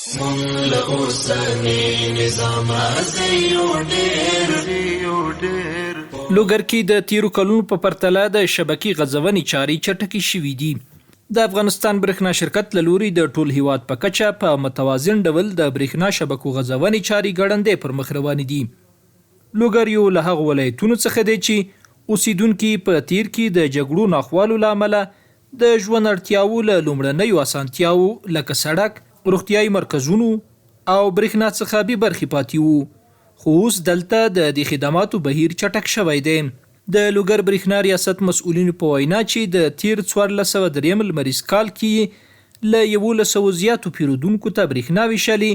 لوگر کې د تېرو کلونو په پرتله د شبکې غځونې چارې چټکې شوي دي. د افغانستان برېښنا شرکت له لوري د ټول هیواد په کچه په متوازن ډول د برېښنا شبکو غځونې چارې ګړندۍ پر مخ روانې دي. لوگر یو له هغو ولایتونو څخه دی چې اوسیدونکي په تېر کې د جګړو ناخوالو له امله د ژوند اړتیاوو له لومړنیو اسانتیاوو لکه سړک، روغتیایي مرکزونو او برېښنا څخه بې برخې پاتې وو. خو اوس دلته د دې خدماتو بهیر چټک شوی دی. د لوگر برېښنا ریاست مسؤلینو په وینا چې د تېر 1403 لمریز کال کې له 1100 زیاتو پیرودونکو ته برېښنا ویشلې،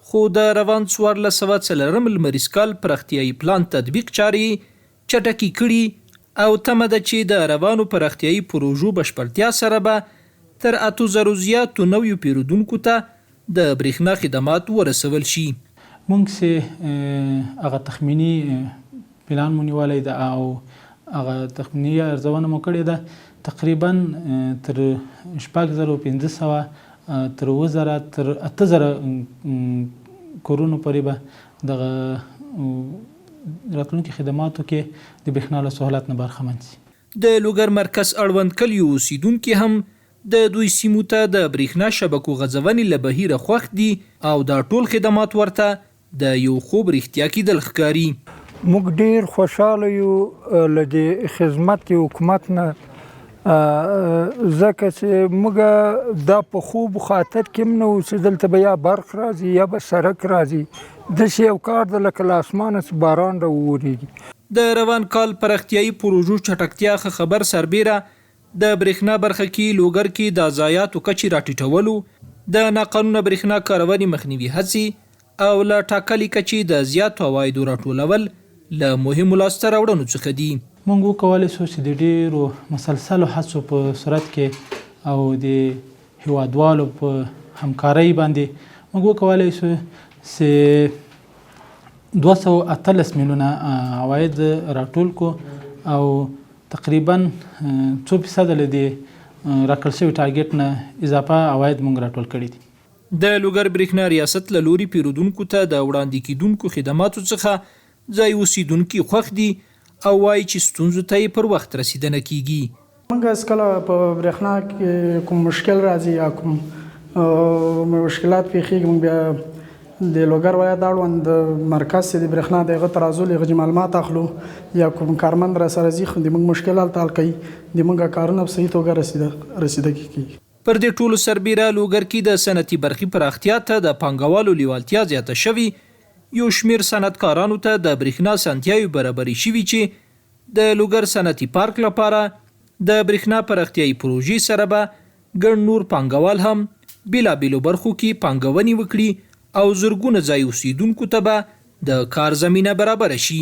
خو د روان 1404 لمریز کال پراختیایي پلان تطبیق چارې چټکې کړي او تمه ده چې د روانو پراختیایي پروژو بشپړتیا سره به تر 8000 زیاتو نویو پیرودونکو ته د برېښنا خدمات ورسول شي. مونږ چې هغه تخمینی پلان مو نیولی ده او هغه تخمینی ارزونه مو کړې ده، تقریبا تر 6500 تر 2000 تر 8000 کورونو پورې به دغه راتلونکي خدماتو کې د برېښنا له سهولت نه برخمن شي. د لوگر مرکز اړوند کلیو اوسیدونکي هم د دوی سیمو ته د برېښنا شبکو غځونې له بهیره خوښ دي او دا ټول خدمات ورته د یو خوب رښتیا کېدل ښکاري. موږ ډیر خوشاله یو له دې خدمت حکومت نه، ځکه چې موږ دا په خوب خاطر کې نه و چې دلته به یا برق راځي یا به سړک راځي، داسې یو کار ده لکه له اسمانه چې باران راوورېږي. د روان کال پراختیایي پروژو چټکتیا ښه خبر سربیره د برېښنا برخه کې لوگر کې د ضایعاتو کچې راټیټولو، د ناقانونه برېښنا کارونې مخنیوي هڅې او له ټاکلې کچې د زیاتو عوایدو راټولول له مهمو لاسته راوړنو څخه دي. موږ وکولی شو چې د ډېرو مسلسلو هڅو په صورت کې او د هیوادوالو په همکارۍ باندې موږ وکولی شو چې 218 میلیونه عواید راټول کو او تقریبا 2% له دې راکړل شوي ټارګټ نه اضافه عواید موږ راټول کړي دي. د لوگر برېښنا ریاست له لوري پیرودونکو ته د وړاندې کیدونکو خدماتو څخه ځای اوسیدونکي خوښ دي او وایي چې ستونزو ته یې پر وخت رسیدنه کیږي. موږ کله په برېښنا کې کوم مشکل راځي یا کوم مشکلات پیښیږي، موږ بیا د لوگر ولایت اړوند مرکز چې د برېښنا د هغه ترازو له هغه معلومات اخلو یا کوم کارمند را سره ځي، خو د موږ مشکلات حل کوي، د موږ کارونه په صحیح توګه رسیدګي کوي. پر دې ټولو سربیره لوگر کې د صنعتي برخې پراختیا ته د پانګوالو لیوالتیا زیاته شوي، یو شمیر صنعتکارانو ته د برېښنا اسانتیاوې برابرې شوي چې د لوگر صنعتي پارک لپاره د برېښنا پراختیایي پروژې سره به ګڼ نور پانګوال هم بیلابیلو برخو کې پانګونې وکړي او زرګونه ځای اوسیدونکو ته به د کار زمینه برابره شي.